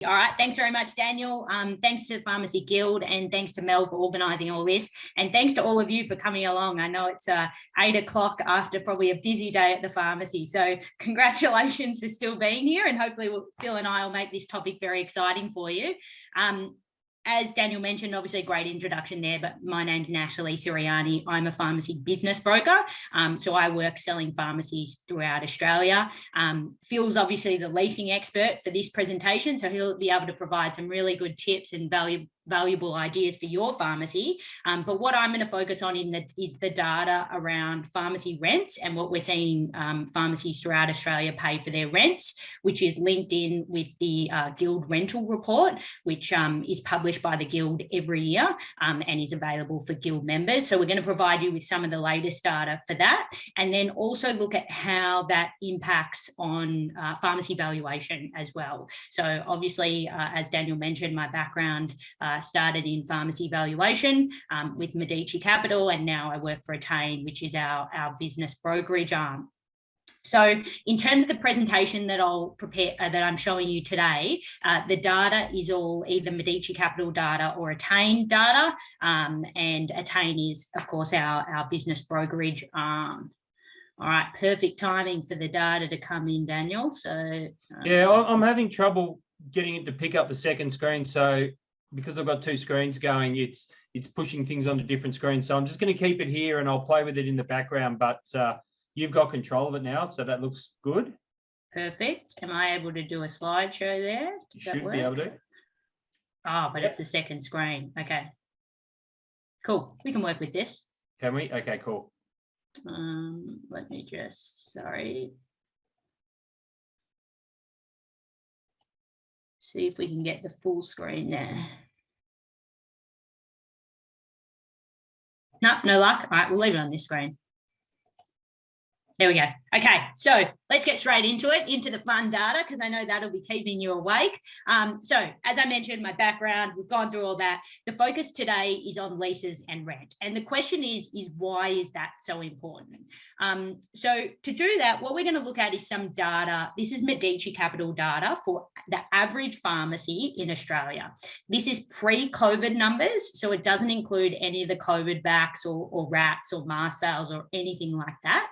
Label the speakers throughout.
Speaker 1: All right, thanks very much, Daniel. Thanks to the Pharmacy Guild and thanks to Mel for organising all this. And thanks to all of you for coming along. I know it's 8 o'clock after probably a busy day at the pharmacy. So congratulations for still being here, and hopefully Phil and I will make this topic very exciting for you. As Daniel mentioned, obviously a great introduction there, but my name's Natalie Sirianni. I'm a pharmacy business broker. So I work selling pharmacies throughout Australia. Phil's obviously the leasing expert for this presentation, so he'll be able to provide some really good tips and valuable ideas for your pharmacy. But what I'm going to focus on is the data around pharmacy rents and what we're seeing pharmacies throughout Australia pay for their rents, which is linked in with the Guild rental report, which is published by the Guild every year and is available for Guild members. So we're going to provide you with some of the latest data for that, and then also look at how that impacts on pharmacy valuation as well. So obviously, as Daniel mentioned, my background started in pharmacy valuation with Medici Capital, and now I work for Attain, which is our business brokerage arm. So in terms of the presentation that I'll prepare, that I'm showing you today, the data is all either Medici Capital data or Attain data, and Attain is, of course, our business brokerage arm. All right, perfect timing for the data to come in, Daniel. So
Speaker 2: yeah, I'm having trouble getting it to pick up the second screen. So because I've got two screens going, it's pushing things onto different screens. So I'm just going to keep it here and I'll play with it in the background, but you've got control of it now, so that looks good.
Speaker 1: Perfect. Am I able to do a slideshow there?
Speaker 2: You should be able to.
Speaker 1: Oh, but it's the second screen. Okay. Cool. We can work with this.
Speaker 2: Can we? Okay, cool.
Speaker 1: Let me just, sorry. See if we can get the full screen there. No, no luck. All right, we'll leave it on this screen. There we go. Okay, so let's get straight into it, into the fun data, because I know that'll be keeping you awake. So as I mentioned, my background, we've gone through all that. The focus today is on leases and rent. And the question is why is that so important? So to do that, what we're going to look at is some data. This is Medici Capital data for the average pharmacy in Australia. This is pre-COVID numbers, so it doesn't include any of the COVID vax or RATs or mask sales or anything like that.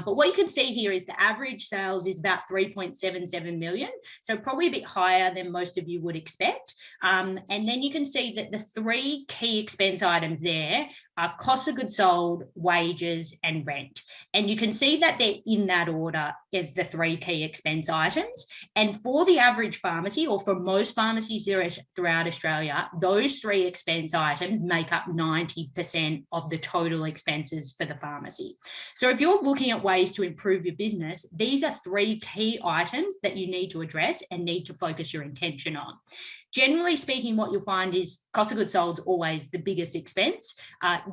Speaker 1: But what you can see here is the average sales is about 3.77 million. So probably a bit higher than most of you would expect. And then you can see that the three key expense items there are cost of goods sold, wages, and rent. And you can see that they're in that order as the three key expense items. And for the average pharmacy, or for most pharmacies throughout Australia, those three expense items make up 90% of the total expenses for the pharmacy. So if you're looking at ways to improve your business, these are three key items that you need to address and need to focus your attention on. Generally speaking, what you'll find is cost of goods sold is always the biggest expense.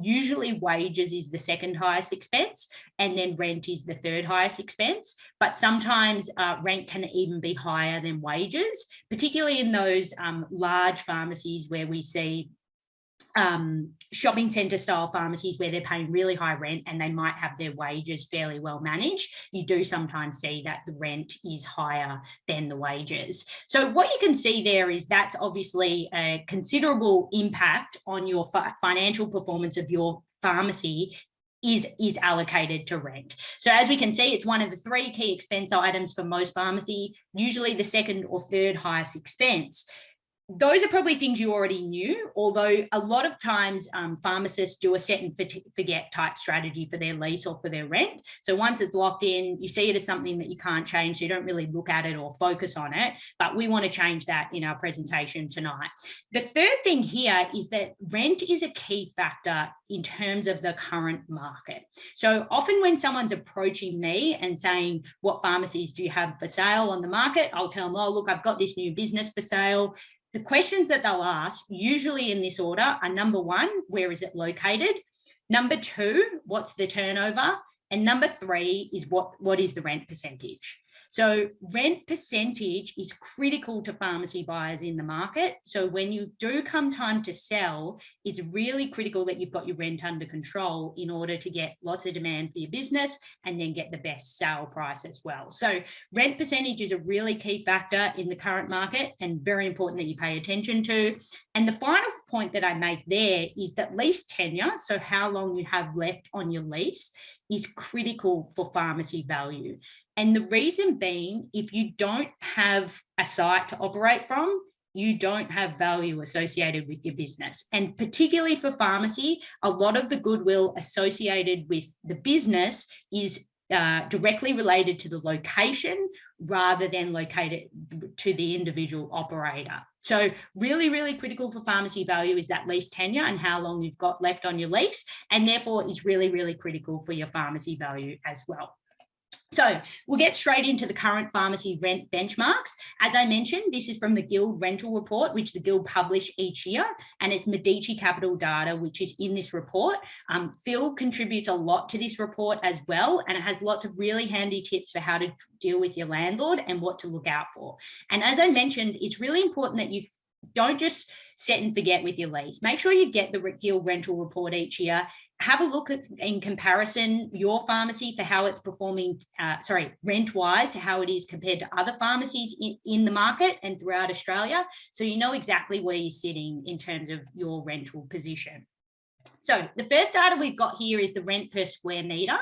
Speaker 1: Usually wages is the second highest expense, and then rent is the third highest expense. But sometimes rent can even be higher than wages, particularly in those large pharmacies where we see shopping centre style pharmacies where they're paying really high rent and they might have their wages fairly well managed. You do sometimes see that the rent is higher than the wages. So what you can see there is that's obviously a considerable impact on your financial performance of your pharmacy is allocated to rent. So as we can see, it's one of the three key expense items for most pharmacy, usually the second or third highest expense. Those are probably things you already knew, although a lot of times pharmacists do a set and forget type strategy for their lease or for their rent. So once it's locked in, you see it as something that you can't change, so you don't really look at it or focus on it, but we want to change that in our presentation tonight. The third thing here is that rent is a key factor in terms of the current market. So often when someone's approaching me and saying, what pharmacies do you have for sale on the market? I'll tell them, oh, look, I've got this new business for sale. The questions that they'll ask, usually in this order, are number one, where is it located? Number two, what's the turnover? And number three is what is the rent percentage? So rent percentage is critical to pharmacy buyers in the market. So when you do come time to sell, it's really critical that you've got your rent under control in order to get lots of demand for your business and then get the best sale price as well. So rent percentage is a really key factor in the current market and very important that you pay attention to. And the final point that I make there is that lease tenure, so how long you have left on your lease, is critical for pharmacy value. And the reason being, if you don't have a site to operate from, you don't have value associated with your business. And particularly for pharmacy, a lot of the goodwill associated with the business is directly related to the location rather than located to the individual operator. So really, really critical for pharmacy value is that lease tenure and how long you've got left on your lease, and therefore is really, really critical for your pharmacy value as well. So we'll get straight into the current pharmacy rent benchmarks. As I mentioned, this is from the Guild Rental Report, which the Guild publish each year, and it's Medici Capital data, which is in this report. Phil contributes a lot to this report as well, and it has lots of really handy tips for how to deal with your landlord and what to look out for. And as I mentioned, it's really important that you don't just set and forget with your lease. Make sure you get the Guild Rental Report each year. Have a look at, in comparison, your pharmacy for how it's performing, rent-wise, how it is compared to other pharmacies in the market and throughout Australia. So you know exactly where you're sitting in terms of your rental position. So the first data we've got here is the rent per square metre.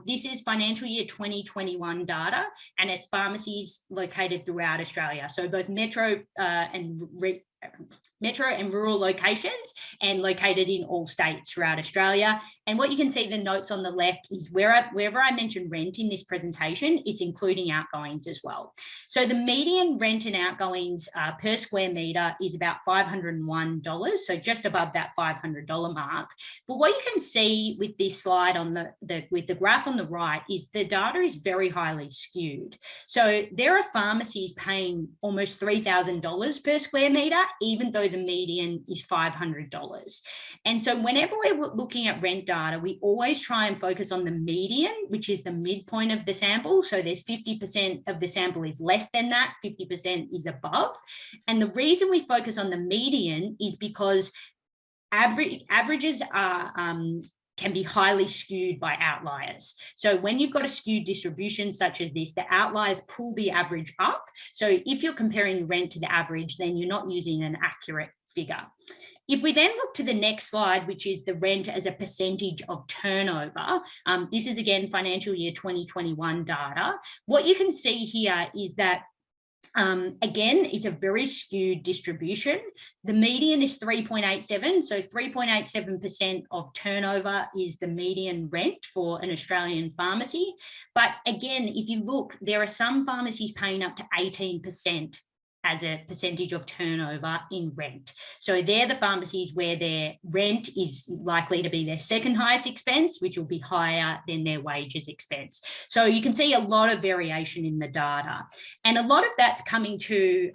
Speaker 1: This is financial year 2021 data, and it's pharmacies located throughout Australia. So both metro and rural locations, and located in all states throughout Australia. And what you can see, the notes on the left, is wherever I mention rent in this presentation, it's including outgoings as well. So the median rent and outgoings per square metre is about $501, so just above that $500 mark. But what you can see with this slide on with the graph on the right is the data is very highly skewed. So there are pharmacies paying almost $3,000 per square metre, even though the median is $500. And so whenever we're looking at rent data, we always try and focus on the median, which is the midpoint of the sample. So there's 50% of the sample is less than that, 50% is above. And the reason we focus on the median is because averages are can be highly skewed by outliers. So when you've got a skewed distribution such as this, the outliers pull the average up. So if you're comparing rent to the average, then you're not using an accurate figure. If we then look to the next slide, which is the rent as a percentage of turnover, this is again financial year 2021 data. What you can see here is that again, it's a very skewed distribution. The median is 3.87, so 3.87% of turnover is the median rent for an Australian pharmacy. But again, if you look, there are some pharmacies paying up to 18% as a percentage of turnover in rent. So they're the pharmacies where their rent is likely to be their second highest expense, which will be higher than their wages expense. So you can see a lot of variation in the data. And a lot of that's coming to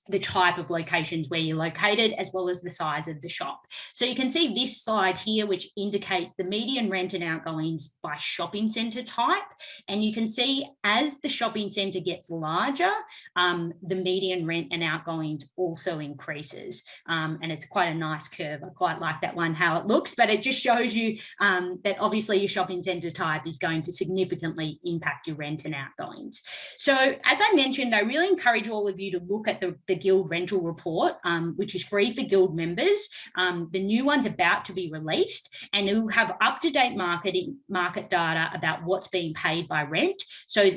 Speaker 1: the type of locations where you're located, as well as the size of the shop. So you can see this slide here, which indicates the median rent and outgoings by shopping centre type. And you can see as the shopping centre gets larger, the median rent and outgoings also increases, and it's quite a nice curve. I quite like that one, how it looks, but it just shows you that obviously your shopping centre type is going to significantly impact your rent and outgoings. So as I mentioned, I really encourage all of you to look at the Guild Rental Report, which is free for Guild members. The new one's about to be released, and it will have up-to-date market data about what's being paid by rent. So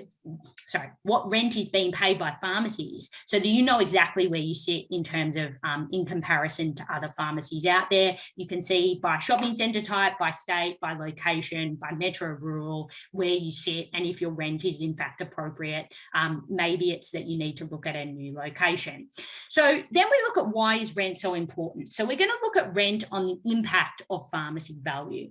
Speaker 1: what rent is being paid by pharmacies, so that you know exactly where you sit in terms of in comparison to other pharmacies out there. You can see by shopping centre type, by state, by location, by metro, rural, where you sit, and if your rent is in fact appropriate. Maybe it's that you need to look at a new location. So then we look at why is rent so important. So we're going to look at rent on the impact of pharmacy value.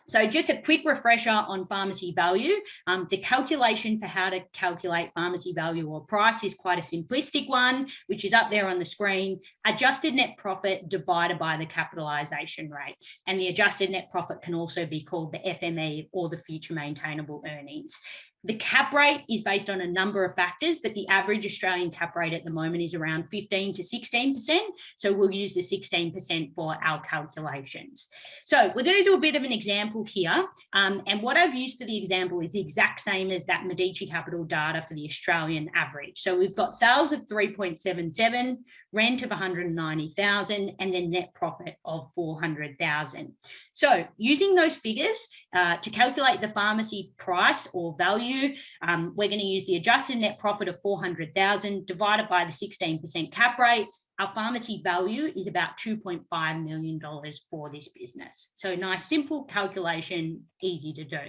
Speaker 1: So just a quick refresher on pharmacy value. The calculation for how to calculate pharmacy value or price is quite a simplistic one, which is up there on the screen. Adjusted net profit divided by the capitalisation rate. And the adjusted net profit can also be called the FME, or the future maintainable earnings. The cap rate is based on a number of factors, but the average Australian cap rate at the moment is around 15 to 16%. So we'll use the 16% for our calculations. So we're going to do a bit of an example here. And what I've used for the example is the exact same as that Medici Capital data for the Australian average. So we've got sales of 3.77, rent of 190,000, and then net profit of 400,000. So using those figures to calculate the pharmacy price or value, we're going to use the adjusted net profit of 400,000 divided by the 16% cap rate. Our pharmacy value is about $2.5 million for this business. So nice, simple calculation, easy to do.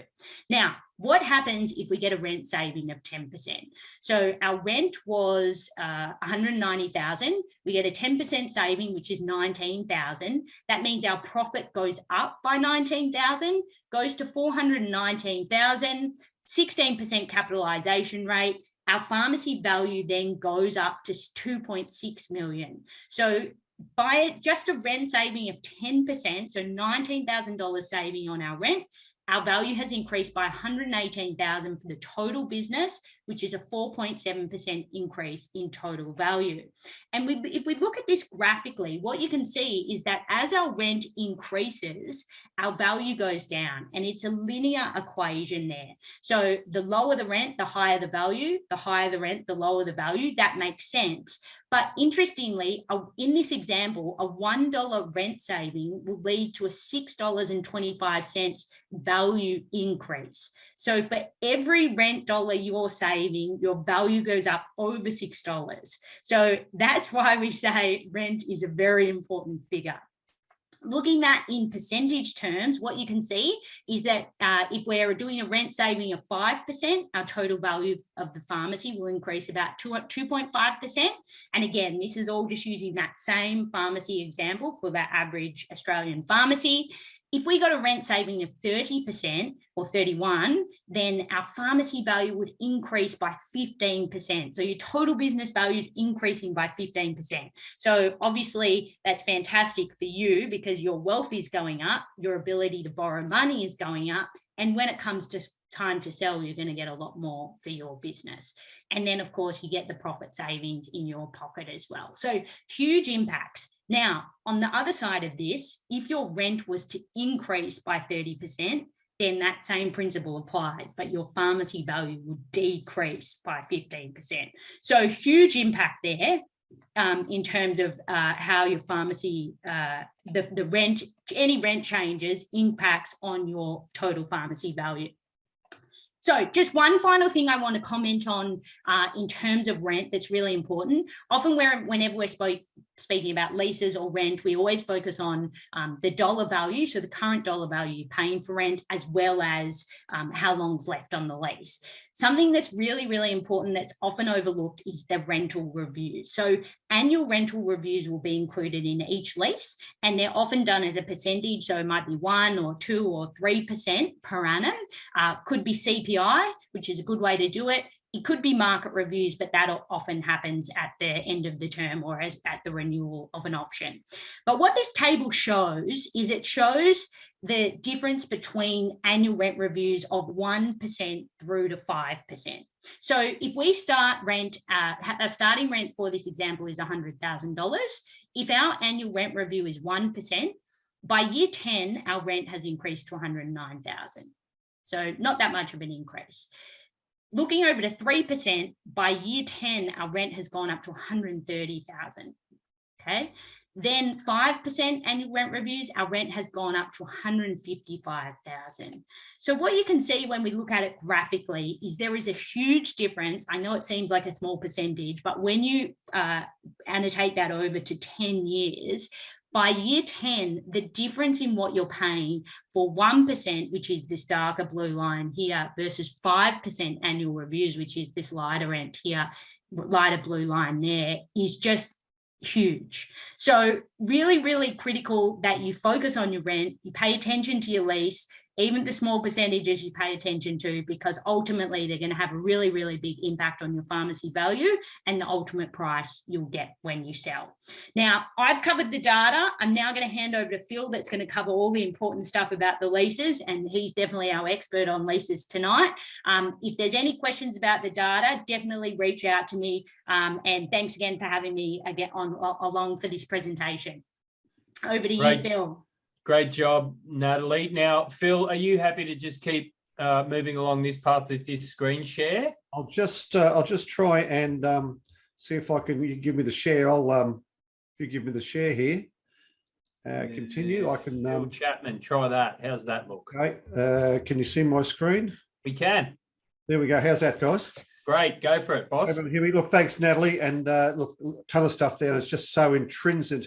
Speaker 1: Now, what happens if we get a rent saving of 10%? So our rent was 190,000. We get a 10% saving, which is 19,000. That means our profit goes up by 19,000, goes to 419,000, 16% capitalization rate. Our pharmacy value then goes up to 2.6 million. So by just a rent saving of 10%, so $19,000 saving on our rent, our value has increased by 118,000 for the total business, which is a 4.7% increase in total value. And if we look at this graphically, what you can see is that as our rent increases, our value goes down, and it's a linear equation there. So the lower the rent, the higher the value, the higher the rent, the lower the value. That makes sense. But interestingly, in this example, a $1 rent saving will lead to a $6.25 value increase. So for every rent dollar you're saving, your value goes up over $6. So that's why we say rent is a very important figure. Looking at in percentage terms, what you can see is that if we're doing a rent saving of 5%, our total value of the pharmacy will increase about 2.5%. And again, this is all just using that same pharmacy example for that average Australian pharmacy. If we got a rent saving of 30% or 31%, then our pharmacy value would increase by 15%. So your total business value is increasing by 15%. So obviously that's fantastic for you because your wealth is going up, your ability to borrow money is going up. And when it comes to time to sell, you're going to get a lot more for your business. And then, of course, you get the profit savings in your pocket as well. So huge impacts. Now, on the other side of this, if your rent was to increase by 30%, then that same principle applies, but your pharmacy value would decrease by 15%. So huge impact there in terms of how your pharmacy, the rent, any rent changes impacts on your total pharmacy value. So just one final thing I want to comment on in terms of rent that's really important. Often whenever we're speaking about leases or rent, we always focus on the dollar value, so the current dollar value you're paying for rent, as well as how long's left on the lease. Something that's really, really important that's often overlooked is the rental reviews. So annual rental reviews will be included in each lease, and they're often done as a percentage. So it might be 1 or 2 or 3% per annum. Could be CPI, which is a good way to do it. It could be market reviews, but that often happens at the end of the term or at the renewal of an option. But what this table shows is it shows the difference between annual rent reviews of 1% through to 5%. So if we start rent, a starting rent for this example is $100,000. If our annual rent review is 1%, by year 10, our rent has increased to $109,000. So not that much of an increase. Looking over to 3%, by year 10, our rent has gone up to $130,000. Okay. Then 5% annual rent reviews, our rent has gone up to $155,000. So what you can see when we look at it graphically is there is a huge difference. I know it seems like a small percentage, but when you annotate that over to 10 years, by year 10, the difference in what you're paying for 1%, which is this darker blue line here, versus 5% annual reviews, which is this lighter rent here, lighter blue line there, is just huge. So really, really critical that you focus on your rent, you pay attention to your lease, even the small percentages you pay attention to, because ultimately they're going to have a really, really big impact on your pharmacy value and the ultimate price you'll get when you sell. Now, I've covered the data. I'm now going to hand over to Phil that's going to cover all the important stuff about the leases, and he's definitely our expert on leases tonight. If there's any questions about the data, definitely reach out to me. And thanks again for having me again along for this presentation. Over to you, Phil.
Speaker 2: Great job, Natalie. Now, Phil, are you happy to just keep moving along this path with this screen share?
Speaker 3: I'll just try and see if I can. You give me the share. If you give me the share here, continue. I can.
Speaker 2: Chapman, try that. How's that look?
Speaker 3: Okay. Can you see my screen?
Speaker 2: We can.
Speaker 3: There we go. How's that, guys?
Speaker 2: Great. Go for it, boss.
Speaker 3: Here we look. Thanks, Natalie. And look, a ton of stuff there. It's just so intrinsic.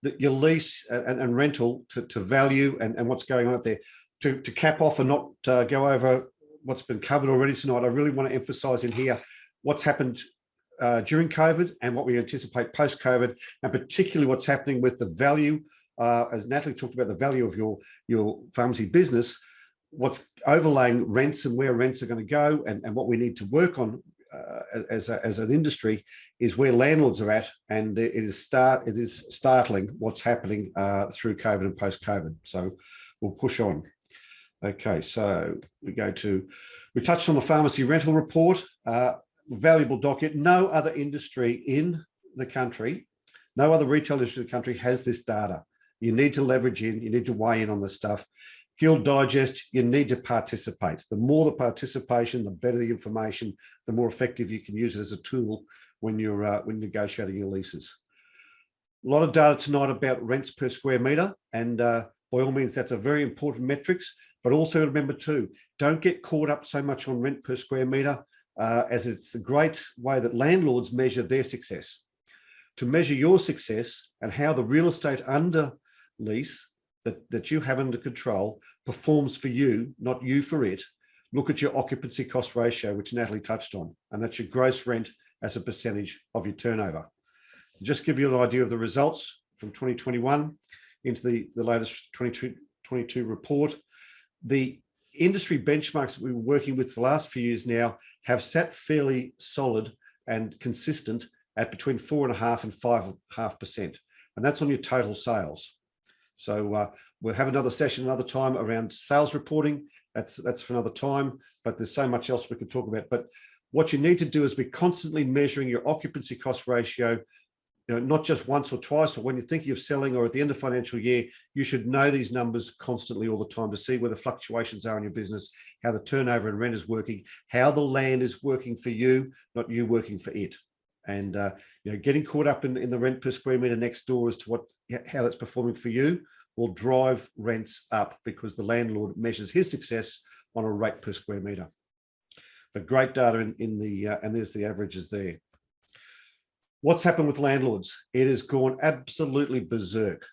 Speaker 3: That your lease and rental to value and what's going on out there. To cap off and not go over what's been covered already tonight, I really want to emphasize in here what's happened during COVID and what we anticipate post-COVID, and particularly what's happening with the value, as Natalie talked about, the value of your pharmacy business, what's overlaying rents and where rents are going to go, and what we need to work on as an industry is where landlords are at, and it is startling what's happening through COVID and post-COVID. So we'll push on. Okay, so we touched on the pharmacy rental report, valuable docket. No other industry in the country, no other retail industry in the country has this data. You need to leverage in, you need to weigh in on this stuff. Guild Digest, you need to participate. The more the participation, the better the information, the more effective you can use it as a tool when you're negotiating your leases. A lot of data tonight about rents per square metre, and by all means, that's a very important metrics, but also remember too, don't get caught up so much on rent per square metre, as it's a great way that landlords measure their success. To measure your success and how the real estate under lease that you have under control performs for you, not you for it, look at your occupancy cost ratio, which Natalie touched on, and that's your gross rent as a percentage of your turnover. To just give you an idea of the results from 2021 into the latest 2022 report, the industry benchmarks that we were working with for the last few years now have sat fairly solid and consistent at between 4.5% and 5.5%, and that's on your total sales. So we'll have another session another time around sales reporting. That's for another time, but there's so much else we could talk about. But what you need to do is be constantly measuring your occupancy cost ratio, not just once or twice, or when you're thinking of selling or at the end of financial year. You should know these numbers constantly all the time to see where the fluctuations are in your business, how the turnover and rent is working, how the land is working for you, not you working for it. And getting caught up in the rent per square meter next door as to how that's performing for you will drive rents up, because the landlord measures his success on a rate per square meter. But great data and there's the averages there. What's happened with landlords? It has gone absolutely berserk.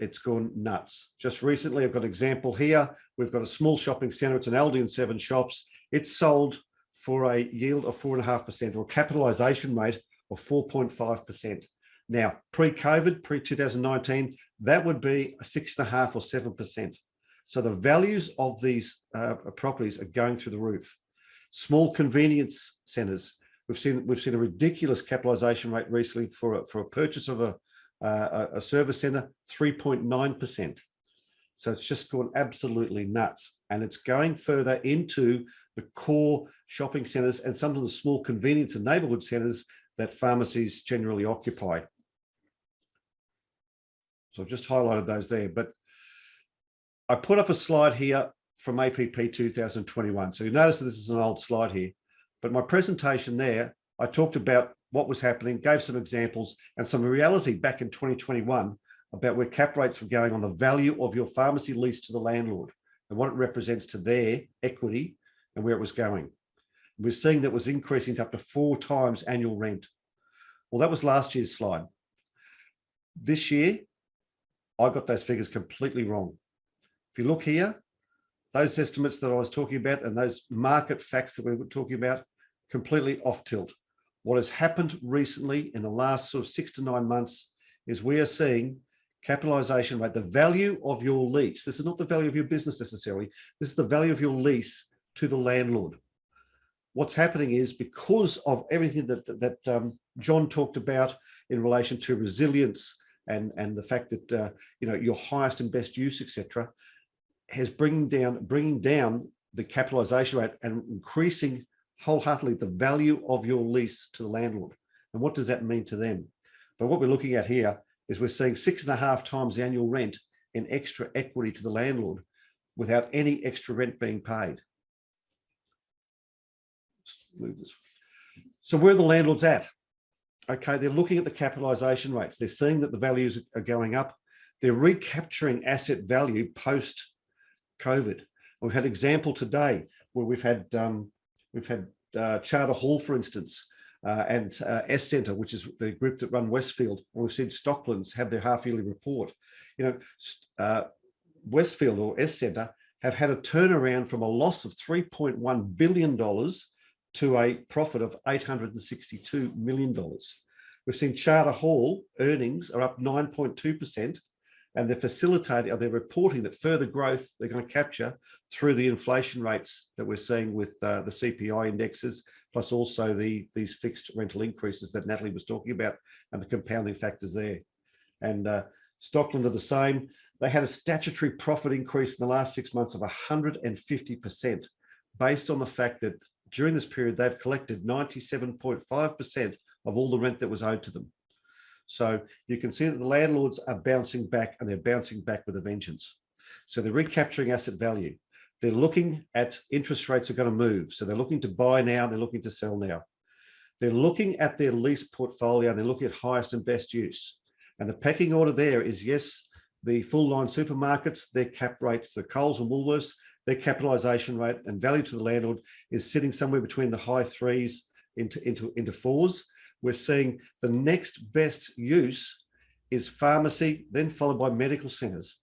Speaker 3: It's gone nuts. Just recently, I've got an example here. We've got a small shopping centre. It's an Aldi and 7 shops. It's sold for a yield of 4.5% or a capitalisation rate of 4.5%. Now, pre-COVID, pre-2019, that would be a 6.5 or 7%. So the values of these properties are going through the roof. Small convenience centres, we've seen a ridiculous capitalisation rate recently for a purchase of a service centre, 3.9%. So it's just gone absolutely nuts, and it's going further into the core shopping centres and some of the small convenience and neighbourhood centres that pharmacies generally occupy. So I've just highlighted those there, but I put up a slide here from APP 2021. So you notice that this is an old slide here, but my presentation there, I talked about what was happening, gave some examples and some reality back in 2021 about where cap rates were going on the value of your pharmacy lease to the landlord and what it represents to their equity and where it was going. We're seeing that was increasing to up to 4 times annual rent. Well, that was last year's slide. This year, I got those figures completely wrong. If you look here, those estimates that I was talking about and those market facts that we were talking about, completely off tilt. What has happened recently in the last sort of 6 to 9 months is we are seeing capitalization rate, the value of your lease. This is not the value of your business necessarily. This is the value of your lease to the landlord. What's happening is, because of everything that John talked about in relation to resilience and the fact that your highest and best use, etc., has bringing down the capitalization rate and increasing wholeheartedly the value of your lease to the landlord. And what does that mean to them? But what we're looking at here is we're seeing 6.5 times the annual rent in extra equity to the landlord without any extra rent being paid. Move this. So where are the landlords at? Okay, they're looking at the capitalization rates. They're seeing that the values are going up. They're recapturing asset value post-COVID. We've had an example today where we've had Charter Hall, for instance, and S Centre, which is the group that run Westfield. And we've seen Stocklands have their half-yearly report. Westfield or S Centre have had a turnaround from a loss of $3.1 billion to a profit of $862 million. We've seen Charter Hall earnings are up 9.2%, and they're reporting that further growth they're going to capture through the inflation rates that we're seeing with the CPI indexes, plus also these fixed rental increases that Natalie was talking about and the compounding factors there. And Stockland are the same. They had a statutory profit increase in the last 6 months of 150%, based on the fact that during this period, they've collected 97.5% of all the rent that was owed to them. So you can see that the landlords are bouncing back, and they're bouncing back with a vengeance. So they're recapturing asset value. They're looking at interest rates are going to move. So they're looking to buy now, they're looking to sell now. They're looking at their lease portfolio, and they're looking at highest and best use. And the pecking order there is, yes, the full line supermarkets, their cap rates, the Coles and Woolworths, their capitalization rate and value to the landlord is sitting somewhere between the high threes into fours. We're seeing the next best use is pharmacy, then followed by medical centers.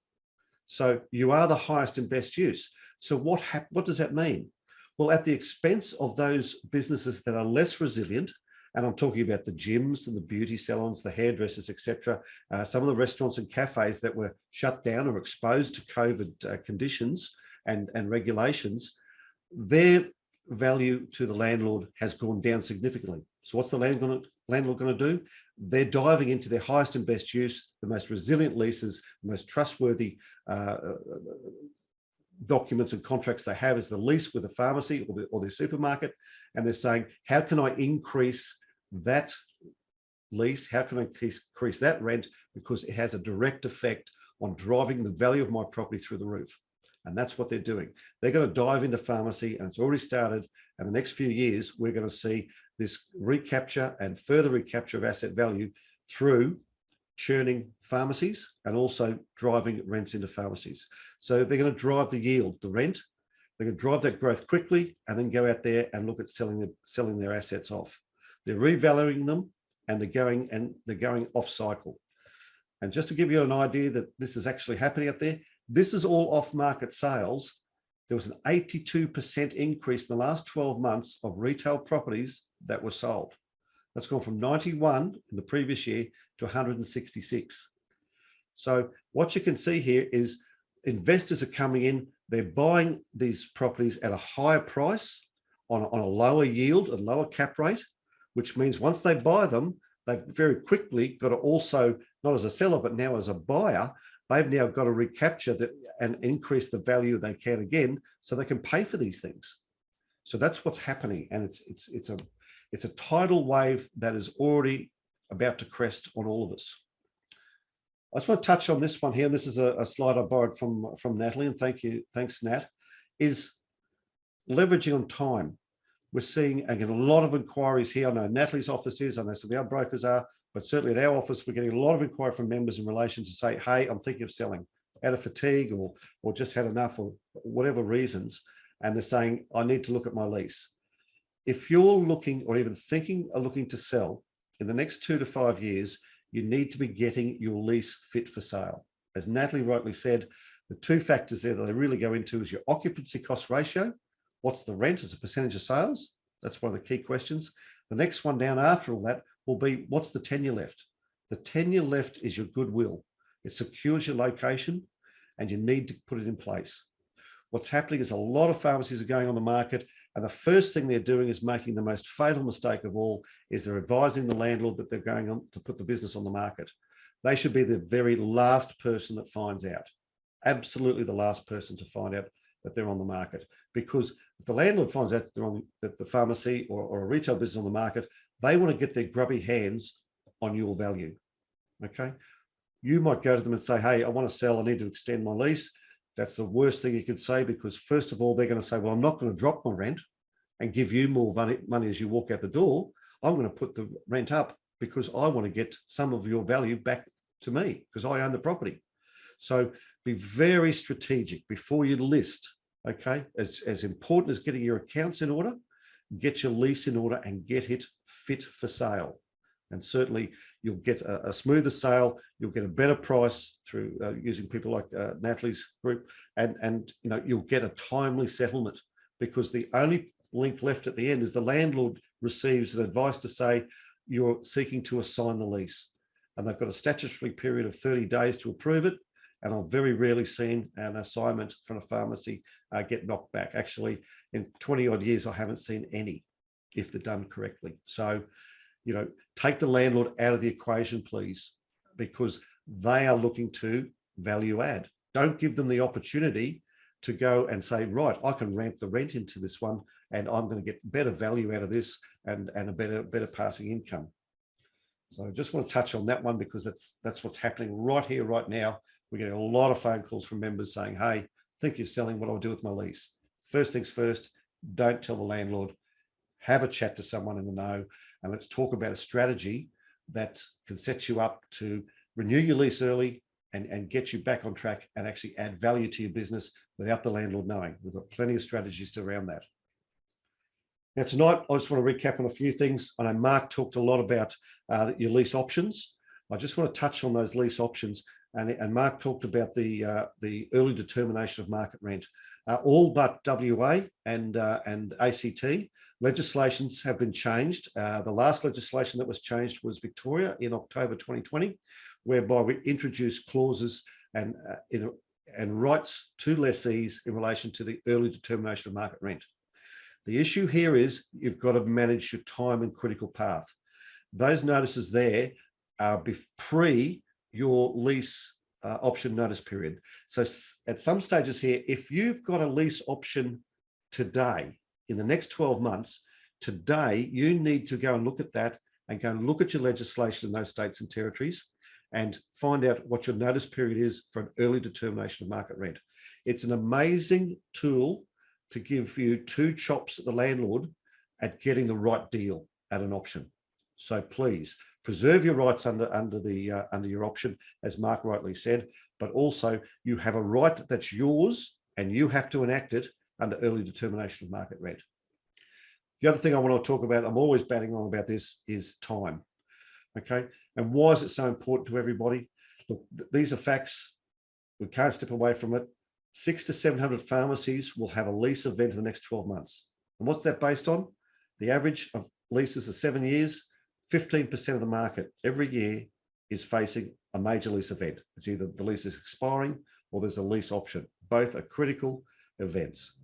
Speaker 3: So you are the highest and best use. So what does that mean? Well, at the expense of those businesses that are less resilient, and I'm talking about the gyms and the beauty salons, the hairdressers, etc., some of the restaurants and cafes that were shut down or exposed to COVID conditions and regulations, their value to the landlord has gone down significantly. So what's the landlord going to do? They're diving into their highest and best use, the most resilient leases, the most trustworthy documents and contracts they have is the lease with the pharmacy or the supermarket. And they're saying, how can I increase that lease? How can I increase that rent? Because it has a direct effect on driving the value of my property through the roof. And that's what they're doing. They're going to dive into pharmacy, and it's already started. And the next few years, we're going to see this recapture and further recapture of asset value through churning pharmacies and also driving rents into pharmacies. So they're going to drive the yield, the rent. They're going to drive that growth quickly and then go out there and look at selling their assets off. They're revaluing them, and they're going off cycle. And just to give you an idea that this is actually happening out there, this is all off-market sales. There was an 82% increase in the last 12 months of retail properties that were sold. That's gone from 91 in the previous year to 166. So what you can see here is investors are coming in, they're buying these properties at a higher price on a lower yield and lower cap rate, which means once they buy them, they've very quickly got to also, not as a seller, but now as a buyer, they've now got to recapture that and increase the value they can again, so they can pay for these things. So that's what's happening, and it's a tidal wave that is already about to crest on all of us. I just want to touch on this one here. This is a slide I borrowed from Natalie, and thanks Nat. Is leveraging on time. We're seeing again a lot of inquiries here. I know Natalie's office is, I know some of our brokers are, but certainly at our office, we're getting a lot of inquiry from members in relation to say, hey, I'm thinking of selling out of fatigue or just had enough or whatever reasons. And they're saying, I need to look at my lease. If you're looking or even thinking of looking to sell in the next 2 to 5 years, you need to be getting your lease fit for sale. As Natalie rightly said, the two factors there that they really go into is your occupancy cost ratio. What's the rent as a percentage of sales? That's one of the key questions. The next one down after all that will be, what's the tenure left? The tenure left is your goodwill. It secures your location, and you need to put it in place. What's happening is a lot of pharmacies are going on the market, and the first thing they're doing is making the most fatal mistake of all, is they're advising the landlord that they're going on to put the business on the market. They should be the very last person that finds out. Absolutely the last person to find out that they're on the market. Because if the landlord finds out that the pharmacy or a retail business on the market, they want to get their grubby hands on your value. Okay. You might go to them and say, hey, I want to sell, I need to extend my lease. That's the worst thing you could say, because first of all, they're going to say, well, I'm not going to drop my rent and give you more money as you walk out the door. I'm going to put the rent up because I want to get some of your value back to me because I own the property. So be very strategic before you list. Okay. As important as getting your accounts in order, get your lease in order and get it fit for sale. And certainly you'll get a smoother sale. You'll get a better price through using people like Natalie's group, and you'll get a timely settlement, because the only link left at the end is the landlord receives an advice to say you're seeking to assign the lease, and they've got a statutory period of 30 days to approve it. And I've very rarely seen an assignment from a pharmacy get knocked back. Actually, in 20 odd years, I haven't seen any, if they're done correctly. So, take the landlord out of the equation, please, because they are looking to value add. Don't give them the opportunity to go and say, right, I can ramp the rent into this one and I'm going to get better value out of this and a better passing income. So I just want to touch on that one, because that's what's happening right here, right now. We're getting a lot of phone calls from members saying, hey, I think you're selling, what do I do with my lease? First things first, don't tell the landlord. Have a chat to someone in the know, and let's talk about a strategy that can set you up to renew your lease early and get you back on track and actually add value to your business without the landlord knowing. We've got plenty of strategies around that. Now, tonight, I just want to recap on a few things. I know Mark talked a lot about your lease options. I just want to touch on those lease options. And Mark talked about the early determination of market rent. All but WA and ACT legislations have been changed. The last legislation that was changed was Victoria in October 2020, whereby we introduced clauses and rights to lessees in relation to the early determination of market rent. The issue here is you've got to manage your time and critical path. Those notices there are pre your lease option notice period. So at some stages here, if you've got a lease option today, in the next 12 months, today, you need to go and look at that and go and look at your legislation in those states and territories and find out what your notice period is for an early determination of market rent. It's an amazing tool to give you two chops at the landlord at getting the right deal at an option. So please preserve your rights under your option, as Mark rightly said, but also you have a right that's yours and you have to enact it under early determination of market rent. The other thing I want to talk about, I'm always batting on about this, is time. Okay, and why is it so important to everybody? Look, these are facts. We can't step away from it. 600 to 700 pharmacies will have a lease event in the next 12 months. And what's that based on? The average of leases are 7 years. 15% of the market every year is facing a major lease event. It's either the lease is expiring or there's a lease option. Both are critical events.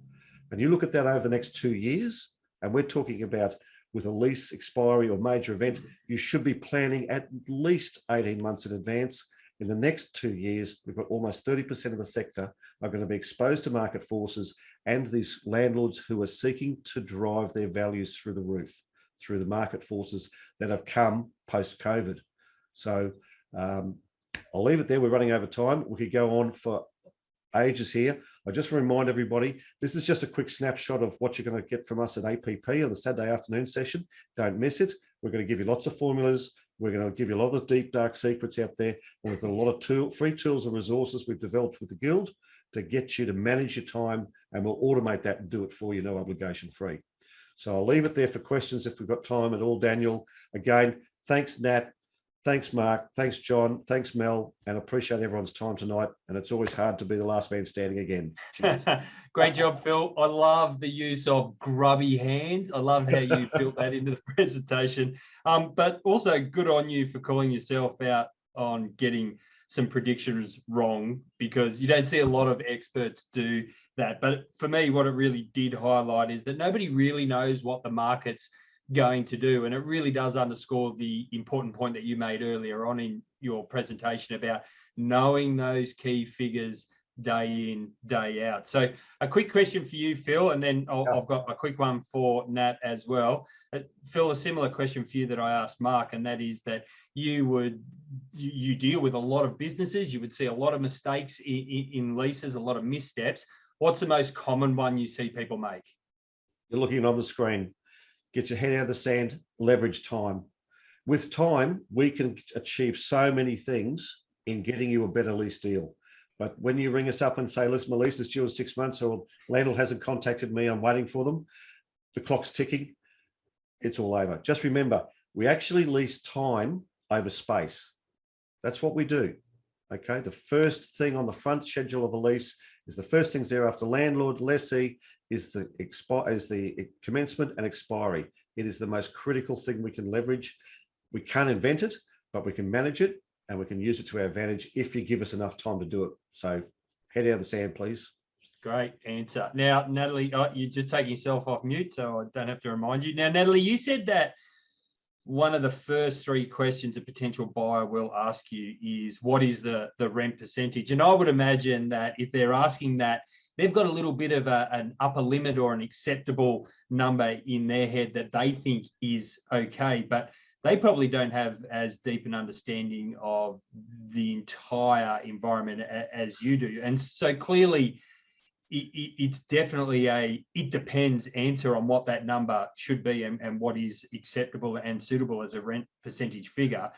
Speaker 3: And you look at that over the next 2 years, and we're talking about with a lease expiry or major event, you should be planning at least 18 months in advance. In the next 2 years, we've got almost 30% of the sector are going to be exposed to market forces and these landlords who are seeking to drive their values through the roof, through the market forces that have come post-COVID. So I'll leave it there. We're running over time. We could go on for ages here. I just remind everybody, this is just a quick snapshot of what you're going to get from us at APP on the Saturday afternoon session. Don't miss it. We're going to give you lots of formulas. We're going to give you a lot of deep, dark secrets out there. And we've got a lot of free tools and resources we've developed with the Guild to get you to manage your time, and we'll automate that and do it for you, no obligation free. So I'll leave it there for questions if we've got time at all, Daniel. Again, thanks, Nat. Thanks, Mark. Thanks, John. Thanks, Mel. And appreciate everyone's time tonight. And it's always hard to be the last man standing again.
Speaker 2: Great job, Phil. I love the use of grubby hands. I love how you built that into the presentation. But also good on you for calling yourself out on getting some predictions wrong, because you don't see a lot of experts do that. But for me, what it really did highlight is that nobody really knows what the market's going to do. And it really does underscore the important point that you made earlier on in your presentation about knowing those key figures day in, day out. So a quick question for you, Phil, and then I've got a quick one for Nat as well. Phil, a similar question for you that I asked Mark, and that is that you deal with a lot of businesses, you would see a lot of mistakes in leases, a lot of missteps. What's the most common one you see people make?
Speaker 3: You're looking on the screen. Get your head out of the sand, leverage time. With time, we can achieve so many things in getting you a better lease deal. But when you ring us up and say, listen, my lease is due in 6 months, or landlord hasn't contacted me, I'm waiting for them, the clock's ticking, it's all over. Just remember, we actually lease time over space. That's what we do. Okay, the first thing on the front schedule of a lease is the first things there after landlord, lessee, is the commencement and expiry. It is the most critical thing we can leverage. We can't invent it, but we can manage it, and we can use it to our advantage if you give us enough time to do it. So head out of the sand, please.
Speaker 2: Great answer. Now, Natalie, you're just taking yourself off mute, so I don't have to remind you. Now, Natalie, you said that one of the first 3 questions a potential buyer will ask you is, what is the rent percentage? And I would imagine that if they're asking that, they've got a little bit of an upper limit or an acceptable number in their head that they think is okay, but they probably don't have as deep an understanding of the entire environment as you do. And so clearly, it's definitely it depends answer on what that number should be and what is acceptable and suitable as a rent percentage figure.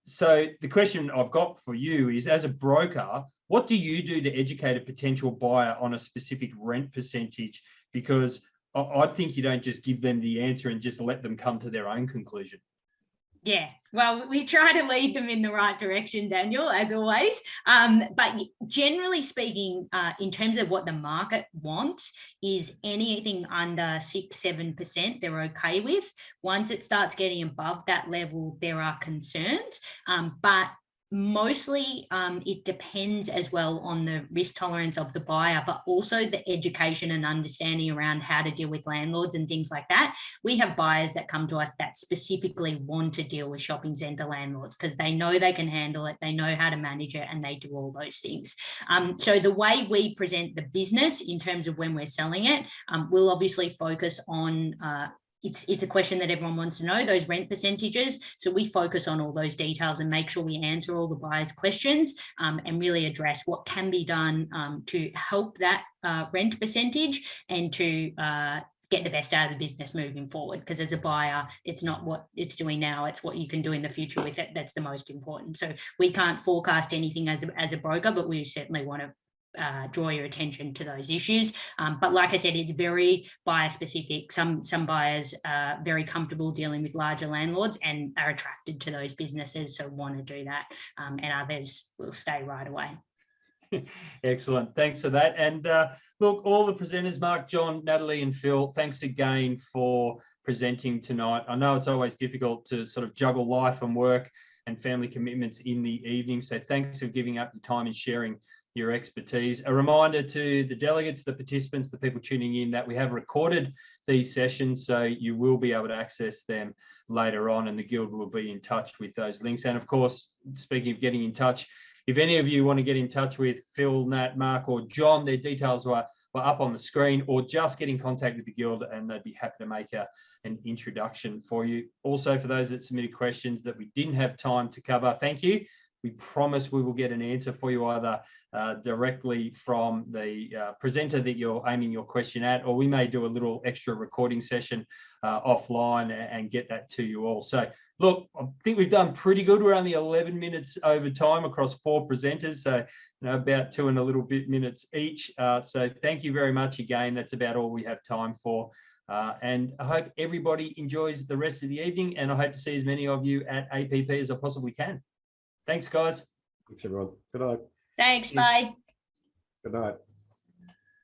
Speaker 2: So the question I've got for you is, as a broker, what do you do to educate a potential buyer on a specific rent percentage? Because I think you don't just give them the answer and just let them come to their own conclusion.
Speaker 1: Yeah, well, we try to lead them in the right direction, Daniel, as always. But generally speaking, in terms of what the market wants, is anything under 6-7% they're okay with. Once it starts getting above that level, there are concerns. But mostly it depends as well on the risk tolerance of the buyer, but also the education and understanding around how to deal with landlords and things like that. We have buyers that come to us that specifically want to deal with shopping centre landlords because they know they can handle it, they know how to manage it, and they do all those things. So the way we present the business in terms of when we're selling it, we'll obviously focus on it's a question that everyone wants to know, those rent percentages. So we focus on all those details and make sure we answer all the buyers' questions and really address what can be done to help that rent percentage and to get the best out of the business moving forward. Because as a buyer, it's not what it's doing now, it's what you can do in the future with it. That's the most important. So we can't forecast anything as a broker, but we certainly want to draw your attention to those issues. But like I said, it's very buyer specific. Some buyers are very comfortable dealing with larger landlords and are attracted to those businesses, so want to do that. And others will stay right away.
Speaker 2: Excellent. Thanks for that. And look, all the presenters, Mark, John, Natalie and Phil, thanks again for presenting tonight. I know it's always difficult to sort of juggle life and work and family commitments in the evening. So thanks for giving up your time and sharing your expertise. A reminder to the delegates, the participants, the people tuning in, that we have recorded these sessions, so you will be able to access them later on, and the Guild will be in touch with those links. And of course, speaking of getting in touch, if any of you want to get in touch with Phil, Nat, Mark or John, their details were up on the screen, or just get in contact with the Guild and they'd be happy to make an introduction for you. Also, for those that submitted questions that we didn't have time to cover, thank you. We promise we will get an answer for you either directly from the presenter that you're aiming your question at, or we may do a little extra recording session offline and get that to you all. So look, I think we've done pretty good. We're only 11 minutes over time across 4 presenters, so about 2 and a little bit minutes each. So thank you very much again. That's about all we have time for. And I hope everybody enjoys the rest of the evening, and I hope to see as many of you at APP as I possibly can. Thanks, guys.
Speaker 3: Thanks, everyone. Good night.
Speaker 1: Thanks. Bye.
Speaker 3: Good night.